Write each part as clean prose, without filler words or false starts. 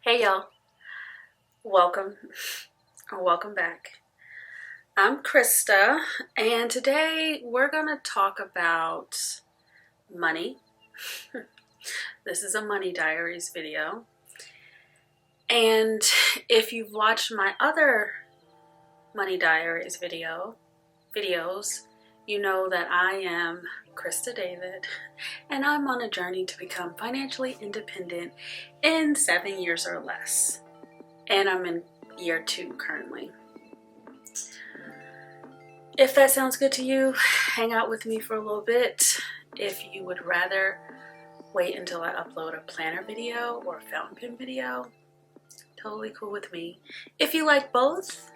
Hey y'all, welcome or welcome back. I'm Krista, and today we're gonna talk about money. This is a money diaries video, and if you've watched my other money diaries videos, you know that I am Krista David, and I'm on a journey to become financially independent in 7 years or less. And I'm in year 2 currently. If that sounds good to you, hang out with me for a little bit. If you would rather wait until I upload a planner video or a fountain pen video, totally cool with me. If you like both,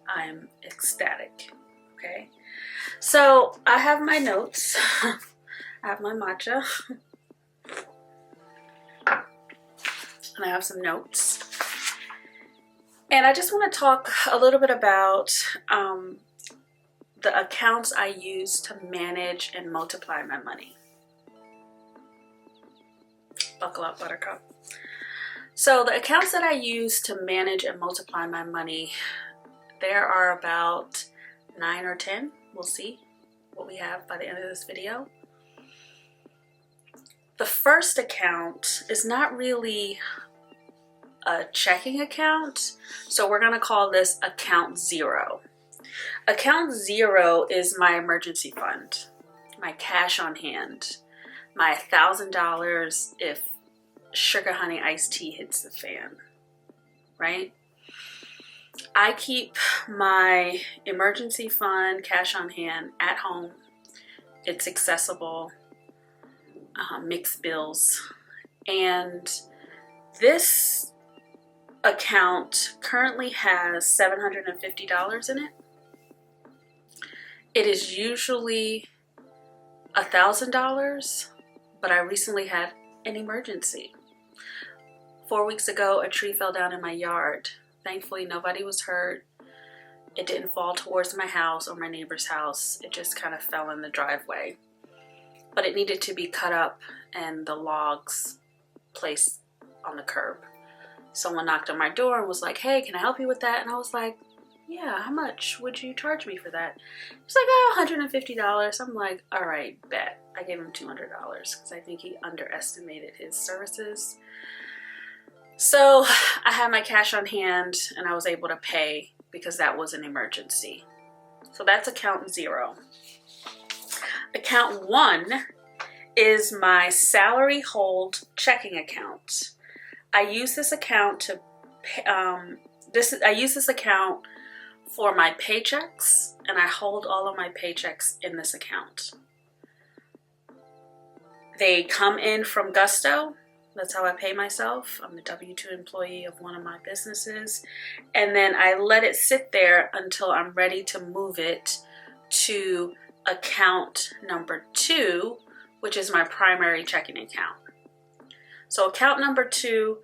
I'm ecstatic. Okay, so I have my notes. I have my matcha, and I have some notes. And I just want to talk a little bit about the accounts I use to manage and multiply my money. Buckle up, Buttercup. So the accounts that I use to manage and multiply my money, there are about 9 or 10. We'll see what we have by the end of this video. The first account is not really a checking account, so we're going to call this account 0. Account 0 is my emergency fund, my cash on hand, my $1,000 if sugar honey iced tea hits the fan, right? I keep my emergency fund cash on hand at home. It's accessible, mixed bills, and this account currently has $750 in it. It is usually $1,000, but I recently had an emergency. 4 weeks ago, a tree fell down in my yard. Thankfully, nobody was hurt. It didn't fall towards my house or my neighbor's house. It just kind of fell in the driveway. But it needed to be cut up and the logs placed on the curb. Someone knocked on my door and was like, "Hey, can I help you with that?" And I was like, "Yeah, how much would you charge me for that?" It's like, "Oh, $150. I'm like, "All right, bet." I gave him $200 because I think he underestimated his services. So I had my cash on hand and I was able to pay because that was an emergency. So that's account 0. Account 1 is my salary hold checking account. I use this account to I use this account for my paychecks, and I hold all of my paychecks in this account. They come in from Gusto. That's how I pay myself. I'm a W-2 employee of one of my businesses, and then I let it sit there until I'm ready to move it to account number 2, which is my primary checking account. So account number 2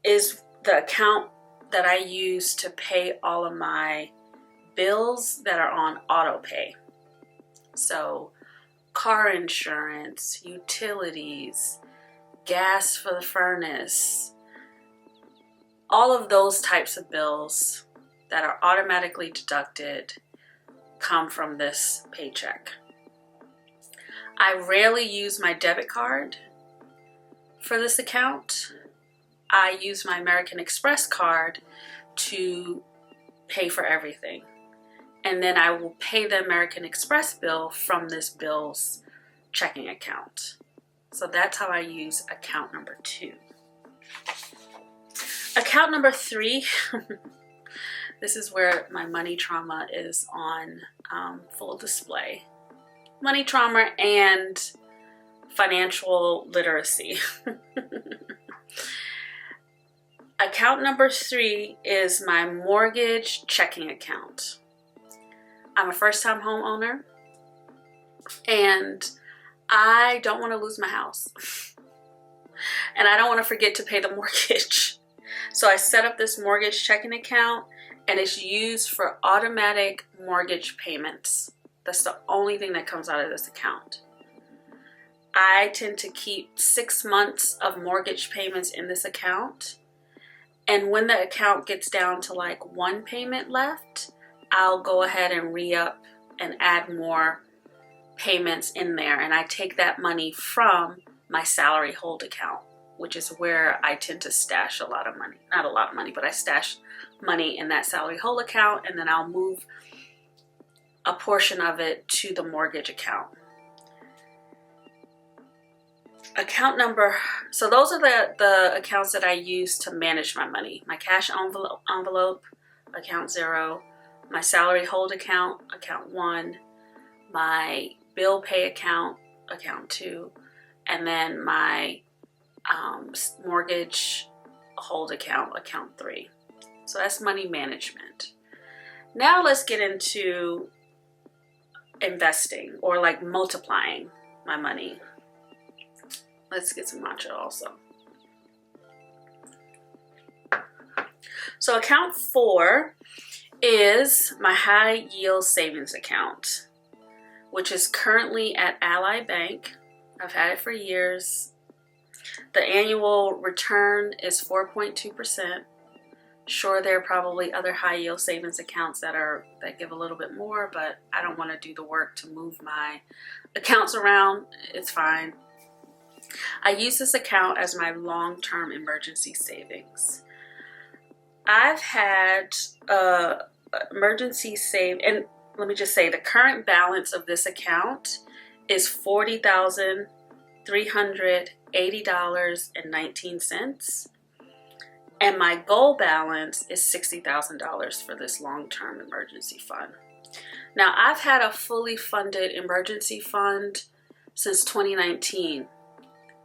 is the account that I use to pay all of my bills that are on auto pay. So car insurance, utilities, gas for the furnace, all of those types of bills that are automatically deducted come from this paycheck. I rarely use my debit card for this account. I use my American Express card to pay for everything. And then I will pay the American Express bill from this bill's checking account. So that's how I use account number 2. Account number 3, this is where my money trauma is on full display. Money trauma and financial literacy. Account number 3 is my mortgage checking account. I'm a first-time homeowner, and I don't want to lose my house. And I don't want to forget to pay the mortgage. So I set up this mortgage checking account, and it's used for automatic mortgage payments. That's the only thing that comes out of this account. I tend to keep 6 months of mortgage payments in this account. And when the account gets down to like 1 payment left, I'll go ahead and re-up and add more payments in there. And I take that money from my salary hold account, which is where I tend to stash a lot of money. Not a lot of money, but I stash money in that salary hold account, and then I'll move a portion of it to the mortgage account. Account number, so those are the accounts that I use to manage my money. My cash envelope, account 0, my salary hold account, account 1, my bill pay account, account 2, and then my mortgage hold account, account 3. So that's money management. Now let's get into investing, or like multiplying my money. Let's get some matcha also. So account 4 is my high yield savings account, which is currently at Ally Bank. I've had it for years. The annual return is 4.2%. Sure, there are probably other high yield savings accounts that give a little bit more, but I don't want to do the work to move my accounts around. It's fine. I use this account as my long-term emergency savings. I've had emergency save, and let me just say the current balance of this account is $40,380.19. And my goal balance is $60,000 for this long-term emergency fund. Now, I've had a fully funded emergency fund since 2019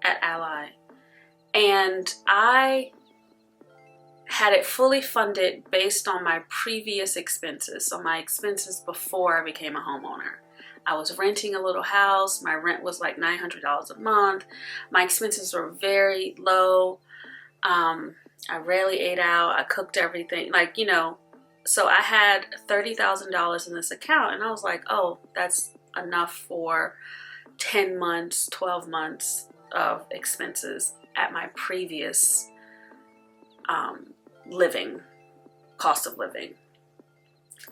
at Ally. And I had it fully funded based on my previous expenses. So my expenses before I became a homeowner. I was renting a little house. My rent was like $900 a month. My expenses were very low. I rarely ate out. I cooked everything, like, you know. So I had $30,000 in this account, and I was like, oh, that's enough for 10 months, 12 months of expenses at my previous cost of living.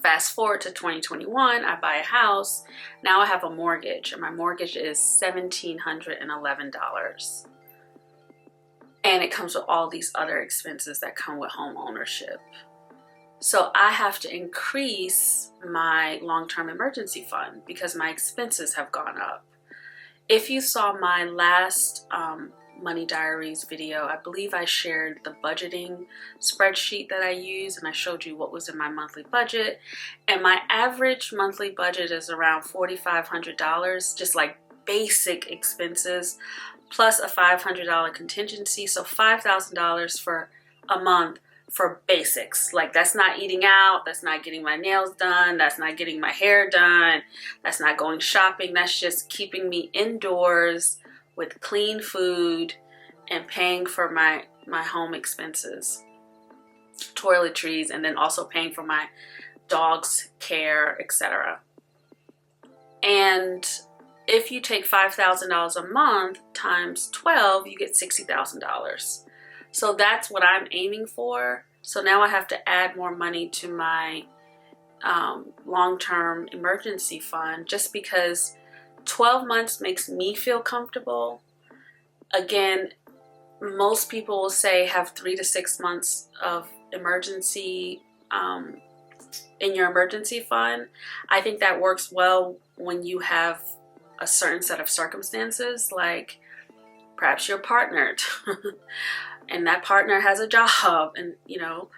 Fast forward to 2021, I buy a house. Now I have a mortgage, and my mortgage is $1,711. And it comes with all these other expenses that come with home ownership. So I have to increase my long-term emergency fund because my expenses have gone up. If you saw my last Money Diaries video, I believe I shared the budgeting spreadsheet that I use, and I showed you what was in my monthly budget. And my average monthly budget is around $4,500, just like basic expenses, plus a $500 contingency. So $5,000 for a month for basics. Like, that's not eating out, that's not getting my nails done, that's not getting my hair done, that's not going shopping. That's just keeping me indoors with clean food and paying for my home expenses, toiletries, and then also paying for my dog's care, etc. And if you take $5,000 a month times 12, you get $60,000. So that's what I'm aiming for. So now I have to add more money to my long-term emergency fund, just because 12 months makes me feel comfortable. Again, most people will say have 3 to 6 months of emergency in your emergency fund. I think that works well when you have a certain set of circumstances, like perhaps you're partnered and that partner has a job, and you know,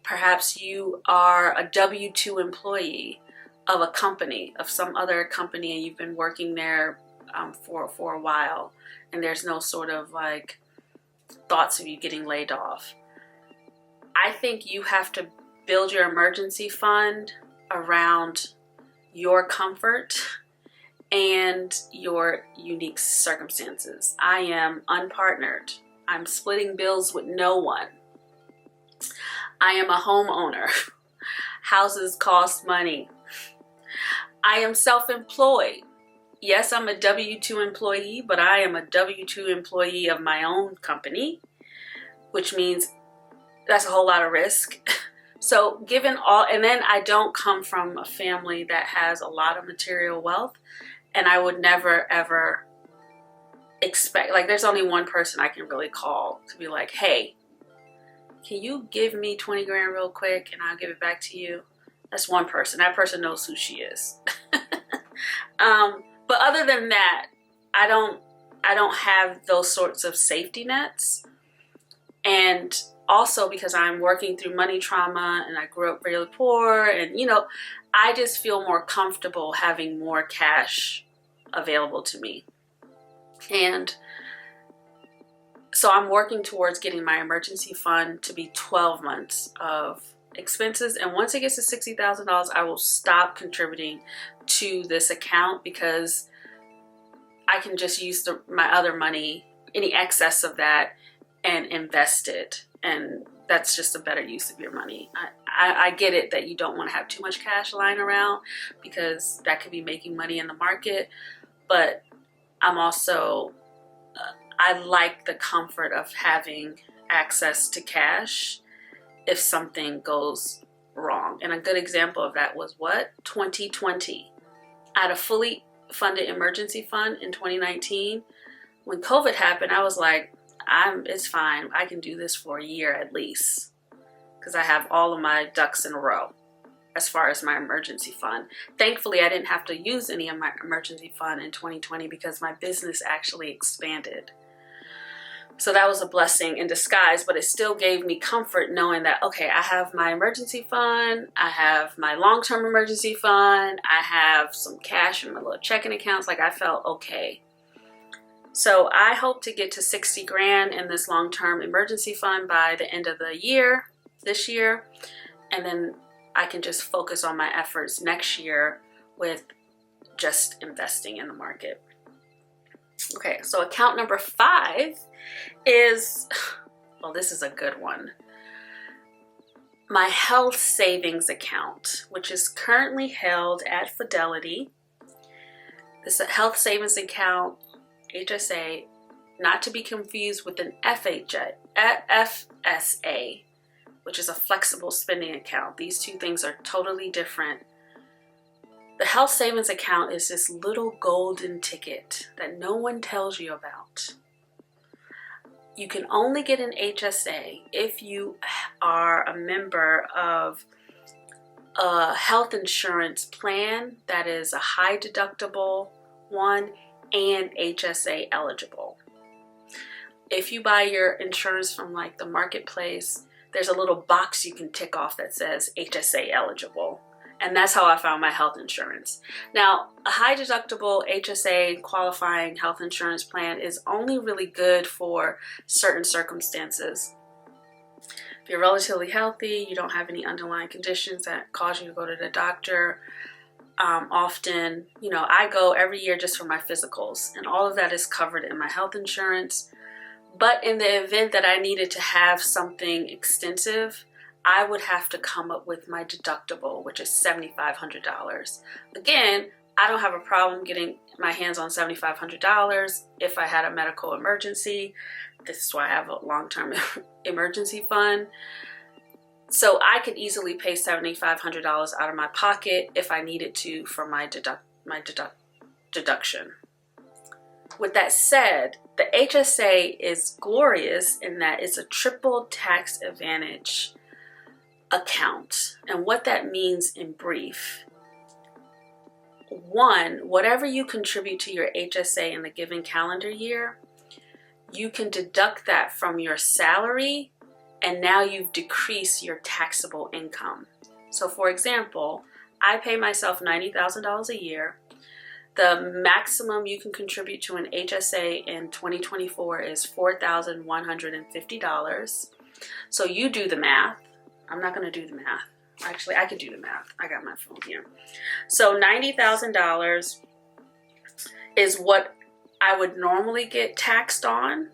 perhaps you are a W-2 employee of a company, of some other company, and you've been working there for a while, and there's no sort of like thoughts of you getting laid off. I think you have to build your emergency fund around your comfort and your unique circumstances. I am unpartnered. I'm splitting bills with no one. I am a homeowner. Houses cost money. I am self-employed. Yes, I'm a W-2 employee, but I am a W-2 employee of my own company, which means that's a whole lot of risk. So given all, and then I don't come from a family that has a lot of material wealth, and I would never ever expect, like there's only one person I can really call to be like, hey, can you give me 20 grand real quick and I'll give it back to you? That's one person. That person knows who she is. But other than that, I don't have those sorts of safety nets. And also because I'm working through money trauma and I grew up really poor, and I just feel more comfortable having more cash available to me. And so I'm working towards getting my emergency fund to be 12 months of expenses. And once it gets to $60,000, I will stop contributing to this account because I can just use my other money, any excess of that, and invest it. And that's just a better use of your money. I get it that you don't want to have too much cash lying around because that could be making money in the market. But I'm also, I like the comfort of having access to cash if something goes wrong. And a good example of that was 2020. I had a fully funded emergency fund in 2019. When COVID happened, I was like, it's fine. I can do this for a year at least because I have all of my ducks in a row as far as my emergency fund. Thankfully, I didn't have to use any of my emergency fund in 2020 because my business actually expanded. So that was a blessing in disguise, but it still gave me comfort knowing that, okay, I have my emergency fund, I have my long-term emergency fund, I have some cash in my little checking accounts. Like I felt okay. So I hope to get to 60 grand in this long-term emergency fund by the end of the year, this year. And then I can just focus on my efforts next year with just investing in the market. Okay, so account number 5 is, well, this is a good one. My health savings account, which is currently held at Fidelity. This is a health savings account, HSA, not to be confused with an FSA, which is a flexible spending account. These two things are totally different. The health savings account is this little golden ticket that no one tells you about. You can only get an HSA if you are a member of a health insurance plan that is a high deductible one and HSA eligible. If you buy your insurance from like the marketplace, there's a little box you can tick off that says HSA eligible. And that's how I found my health insurance. Now, a high deductible HSA qualifying health insurance plan is only really good for certain circumstances. If you're relatively healthy, you don't have any underlying conditions that cause you to go to the doctor. Often, I go every year just for my physicals, and all of that is covered in my health insurance. But in the event that I needed to have something extensive, I would have to come up with my deductible, which is $7,500. Again, I don't have a problem getting my hands on $7,500 if I had a medical emergency. This is why I have a long-term emergency fund. So I could easily pay $7,500 out of my pocket if I needed to for my deduction. With that said, the HSA is glorious in that it's a triple tax advantage account. And what that means in brief: 1, whatever you contribute to your HSA in the given calendar year, you can deduct that from your salary, and now you've decreased your taxable income. So for example, I pay myself $90,000 a year. The maximum you can contribute to an HSA in 2024 is $4,150. So you do the math. I'm not going to do the math. Actually, I could do the math. I got my phone here. So $90,000 is what I would normally get taxed on.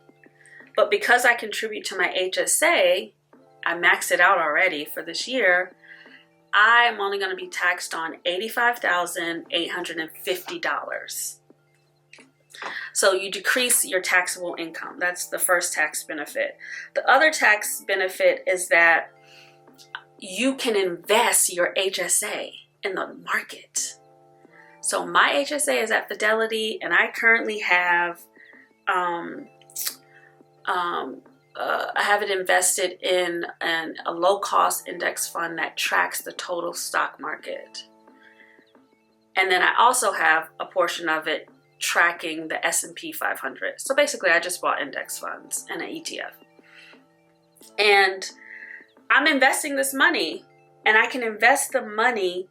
But because I contribute to my HSA, I maxed it out already for this year, I'm only going to be taxed on $85,850. So you decrease your taxable income. That's the first tax benefit. The other tax benefit is that you can invest your HSA in the market. So my HSA is at Fidelity, and I currently have I have it invested in a low-cost index fund that tracks the total stock market. And then I also have a portion of it tracking the S&P 500. So basically, I just bought index funds and an ETF. And I'm investing this money, and I can invest the money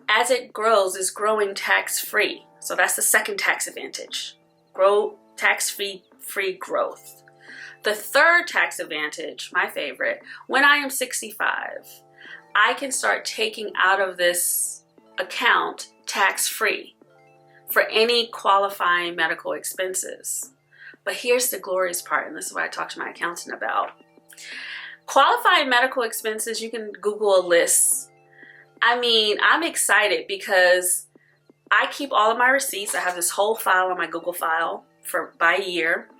as it grows, is growing tax-free. So that's the second tax advantage. Grow tax-free growth. The third tax advantage, my favorite, when I am 65, I can start taking out of this account tax-free for any qualifying medical expenses. But here's the glorious part, and this is what I talk to my accountant about. Qualifying medical expenses, you can Google a list. I mean, I'm excited because I keep all of my receipts. I have this whole file on my Google file by year.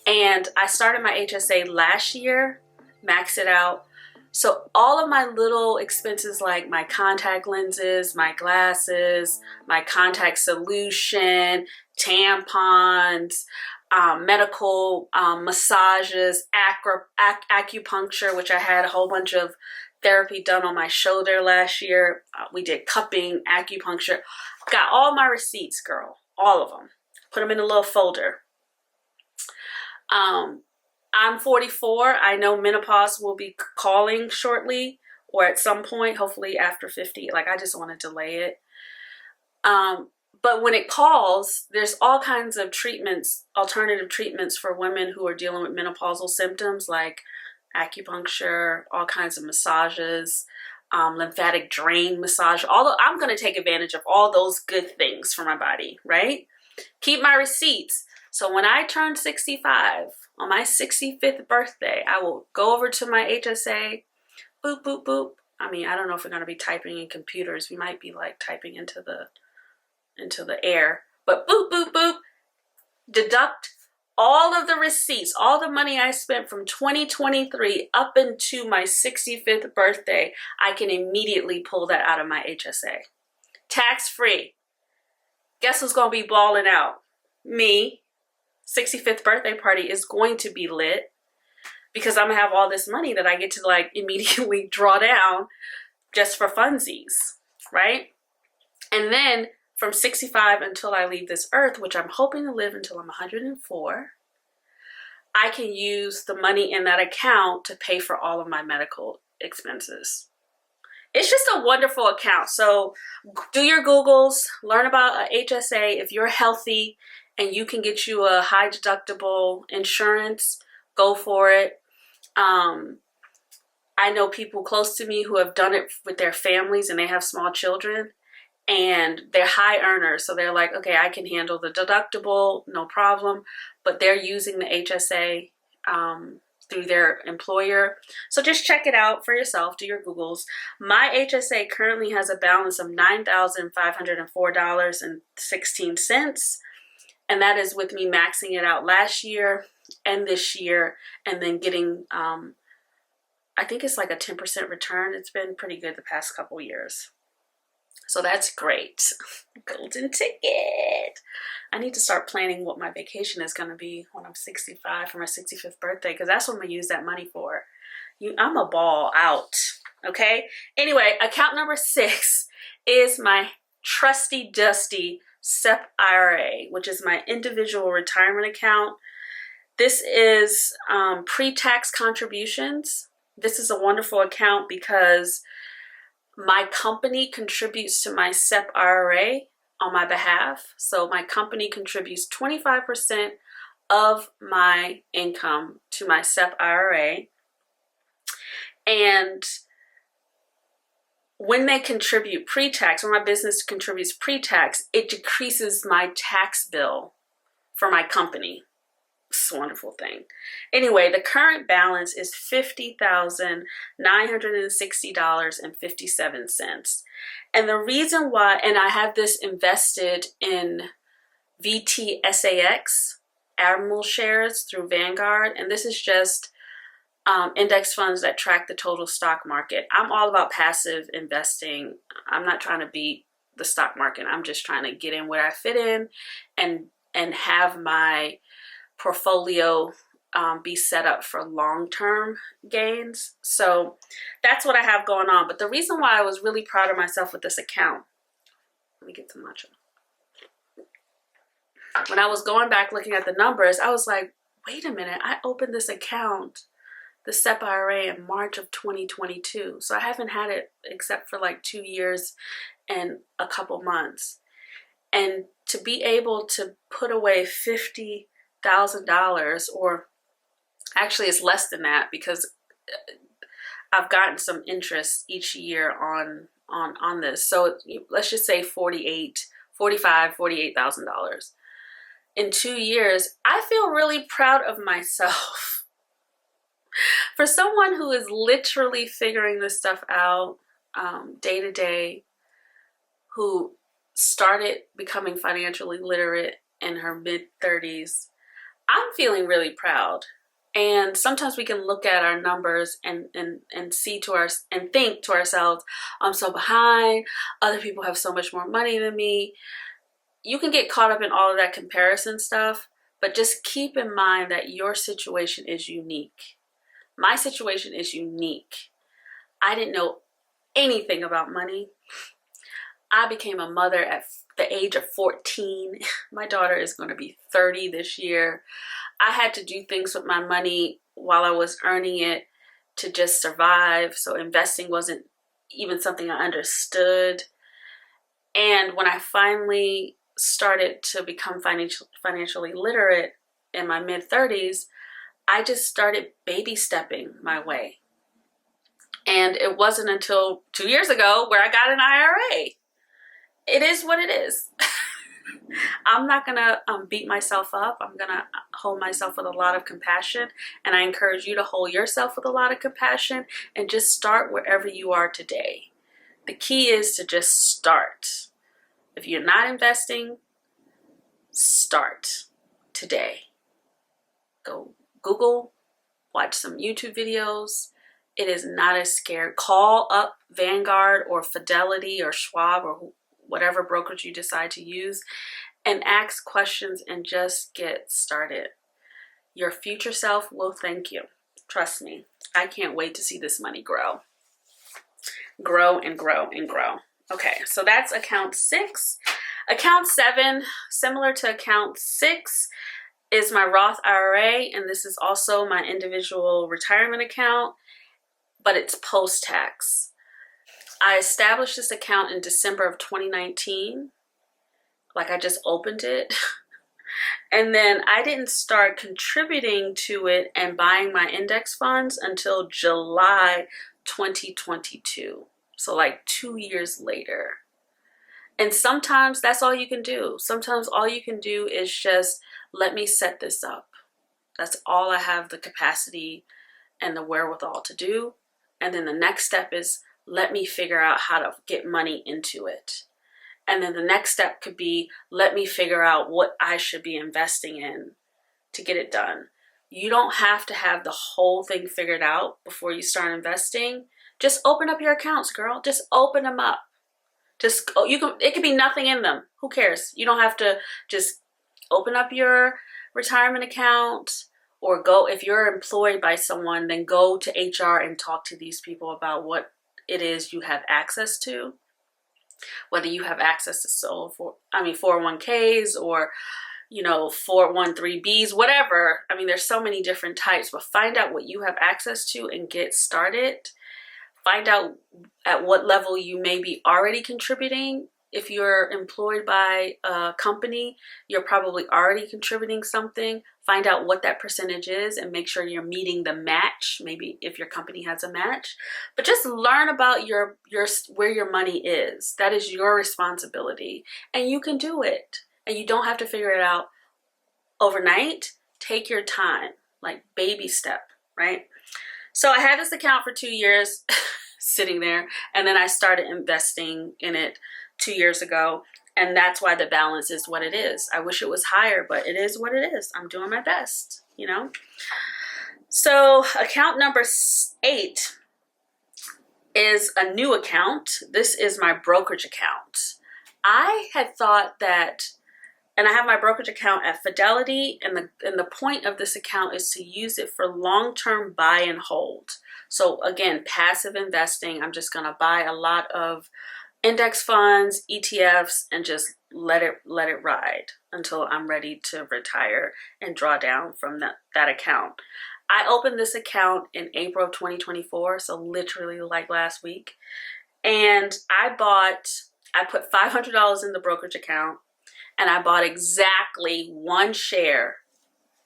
And I started my HSA last year, maxed it out. So all of my little expenses like my contact lenses, my glasses, my contact solution, tampons, medical massages, acupuncture, which I had a whole bunch of therapy done on my shoulder last year. We did cupping, acupuncture. Got all my receipts, girl, all of them. Put them in a little folder. I'm 44. I know menopause will be calling shortly or at some point, hopefully after 50. Like, I just want to delay it. But when it calls, there's all kinds of treatments, alternative treatments for women who are dealing with menopausal symptoms, like acupuncture, all kinds of massages, lymphatic drain massage. Although I'm going to take advantage of all those good things for my body, right? Keep my receipts. So when I turn 65, on my 65th birthday, I will go over to my HSA, boop, boop, boop. I mean, I don't know if we're going to be typing in computers. We might be like typing into the air, but boop, boop, boop, deduct all of the receipts, all the money I spent from 2023 up into my 65th birthday. I can immediately pull that out of my HSA. Tax-free. Guess who's going to be balling out? Me. 65th birthday party is going to be lit because I'm gonna have all this money that I get to like immediately draw down just for funsies, right? And then from 65 until I leave this earth, which I'm hoping to live until I'm 104, I can use the money in that account to pay for all of my medical expenses. It's just a wonderful account. So do your Googles, learn about a HSA. If you're healthy and you can get you a high deductible insurance, go for it. I know people close to me who have done it with their families and they have small children and they're high earners. So they're like, okay, I can handle the deductible, no problem. But they're using the HSA through their employer. So just check it out for yourself. Do your Googles. My HSA currently has a balance of $9,504.16. And that is with me maxing it out last year and this year, and then getting, I think it's like a 10% return. It's been pretty good the past couple years. So that's great. Golden ticket. I need to start planning what my vacation is going to be when I'm 65 for my 65th birthday, because that's what I'm going to use that money for. I'm a ball out. Okay. Anyway, account number 6 is my trusty dusty SEP IRA, which is my individual retirement account. This is pre-tax contributions. This is a wonderful account because my company contributes to my SEP IRA on my behalf. So my company contributes 25% of my income to my SEP IRA. And when they contribute pre-tax, when my business contributes pre-tax, it decreases my tax bill for my company. It's a wonderful thing. Anyway, the current balance is $50,960.57. And the reason why, and I have this invested in VTSAX, Admiral shares through Vanguard. And this is just index funds that track the total stock market. I'm all about passive investing. I'm not trying to beat the stock market. I'm just trying to get in where I fit in and have my portfolio be set up for long-term gains. So that's what I have going on. But the reason why I was really proud of myself with this account, let me get some matcha. When I was going back looking at the numbers, I was like, wait a minute, I opened this account, the SEP IRA, in March of 2022. So I haven't had it except for like 2 years and a couple months. And to be able to put away $50,000, or actually it's less than that because I've gotten some interest each year on this. So let's just say $48,000 in 2 years. I feel really proud of myself. For someone who is literally figuring this stuff out day to day, who started becoming financially literate in her mid-30s, I'm feeling really proud. And sometimes we can look at our numbers and see to our and think to ourselves, I'm so behind, other people have so much more money than me. You can get caught up in all of that comparison stuff, but just keep in mind that your situation is unique. My situation is unique. I didn't know anything about money. I became a mother at the age of 14. My daughter is going to be 30 this year. I had to do things with my money while I was earning it to just survive. So investing wasn't even something I understood. And when I finally started to become financially literate in my mid-30s, I just started baby stepping my way. And it wasn't until 2 years ago where I got an IRA. It is what it is. I'm not going to beat myself up. I'm going to hold myself with a lot of compassion. And I encourage you to hold yourself with a lot of compassion and just start wherever you are today. The key is to just start. If you're not investing, start today. Go Google, watch some YouTube videos. It is not as scary. Call up Vanguard or Fidelity or Schwab or whatever brokerage you decide to use and ask questions and just get started. Your future self will thank you. Trust me. I can't wait to see this money grow. Grow and grow and grow. Okay, so that's account 6. Account 7, similar to account 6, is my Roth IRA, and this is also my individual retirement account, but it's post-tax. I established this account in December of 2019. Like, I just opened it. And then I didn't start contributing to it and buying my index funds until July 2022. So like 2 years later. And sometimes that's all you can do. Sometimes all you can do is just let me set this up. That's all I have the capacity and the wherewithal to do. And then the next step is let me figure out how to get money into it. And then the next step could be let me figure out what I should be investing in to get it done. You don't have to have the whole thing figured out before you start investing. Just open up your accounts, girl. Just open them up. It could be nothing in them. Who cares? You don't have to just open up your retirement account, or go, if you're employed by someone, then go to HR and talk to these people about what it is you have access to. Whether you have access to 401ks or 413Bs, whatever. I mean, there's so many different types, but find out what you have access to and get started. Find out at what level you may be already contributing. If you're employed by a company, you're probably already contributing something. Find out what that percentage is and make sure you're meeting the match, maybe if your company has a match. But just learn about where your money is. That is your responsibility. And you can do it. And you don't have to figure it out overnight. Take your time, like baby step, right? So I had this account for 2 years sitting there, and then I started investing in it 2 years ago. And that's why the balance is what it is. I wish it was higher, but it is what it is. I'm doing my best, you know? So account number 8 is a new account. This is my brokerage account. I had thought that, and I have my brokerage account at Fidelity, and the point of this account is to use it for long-term buy and hold. So again, passive investing. I'm just gonna buy a lot of index funds, ETFs, and just let it ride until I'm ready to retire and draw down from that account. I opened this account in April of 2024, so literally like last week. And I put $500 in the brokerage account, and I bought exactly 1 share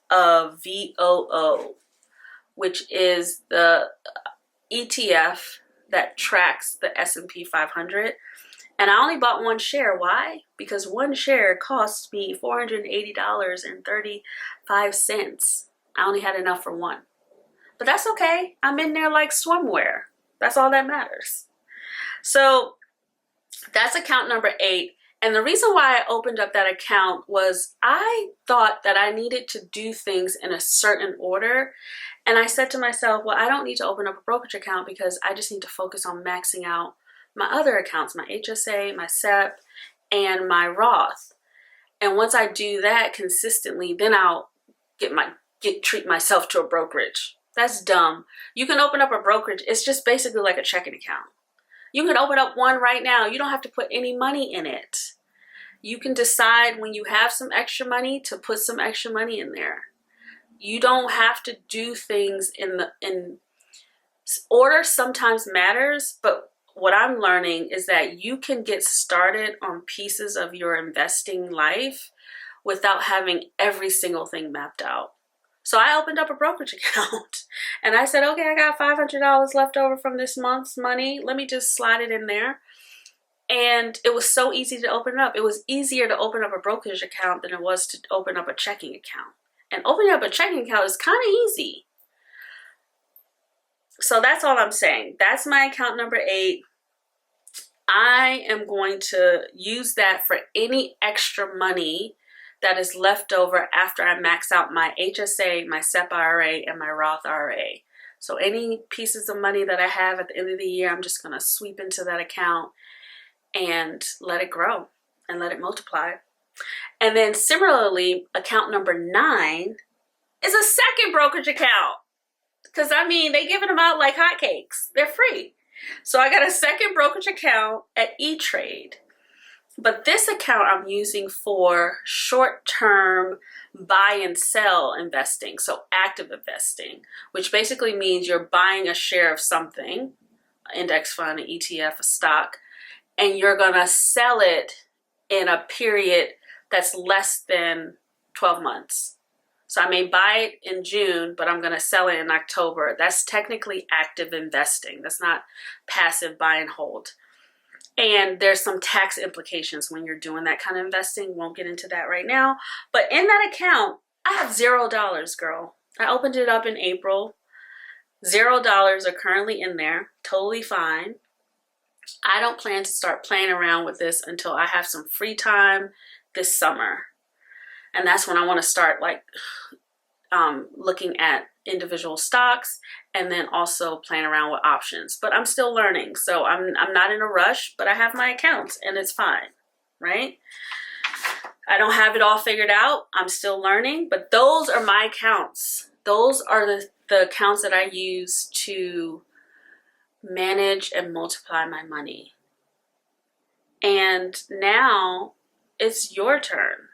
of VOO, which is the ETF that tracks the S&P 500. And I only bought 1 share. Why? Because 1 share cost me $480.35. I only had enough for 1. But that's okay. I'm in there like swimwear. That's all that matters. So that's account number 8. And the reason why I opened up that account was I thought that I needed to do things in a certain order. And I said to myself, well, I don't need to open up a brokerage account because I just need to focus on maxing out my other accounts, my HSA, my SEP, and my Roth. And once I do that consistently, then I'll treat myself to a brokerage. That's dumb. You can open up a brokerage. It's just basically like a checking account. You can open up one right now. You don't have to put any money in it. You can decide when you have some extra money to put some extra money in there. You don't have to do things in order. Sometimes matters, but what I'm learning is that you can get started on pieces of your investing life without having every single thing mapped out. So I opened up a brokerage account and I said, okay, I got $500 left over from this month's money. Let me just slide it in there. And it was so easy to open it up. It was easier to open up a brokerage account than it was to open up a checking account. And opening up a checking account is kind of easy. So that's all I'm saying. That's my account number 8. I am going to use that for any extra money that is left over after I max out my HSA, my SEP IRA, and my Roth IRA. So any pieces of money that I have at the end of the year, I'm just going to sweep into that account and let it grow and let it multiply. And then similarly, account number 9 is a second brokerage account. Because I mean, they giving them out like hotcakes. They're free. So I got a second brokerage account at E-Trade. But this account I'm using for short-term buy and sell investing, so active investing, which basically means you're buying a share of something, an index fund, an ETF, a stock, and you're going to sell it in a period that's less than 12 months. So I may buy it in June, but I'm going to sell it in October. That's technically active investing. That's not passive buy and hold. And there's some tax implications when you're doing that kind of investing. Won't get into that right now. But in that account, I have $0, girl. I opened it up in April. $0 are currently in there. Totally fine. I don't plan to start playing around with this until I have some free time this summer. And that's when I want to start looking at individual stocks and then also playing around with options. But I'm still learning. So I'm not in a rush, but I have my accounts and it's fine, right? I don't have it all figured out. I'm still learning, but those are my accounts. Those are the accounts that I use to manage and multiply my money. And now it's your turn.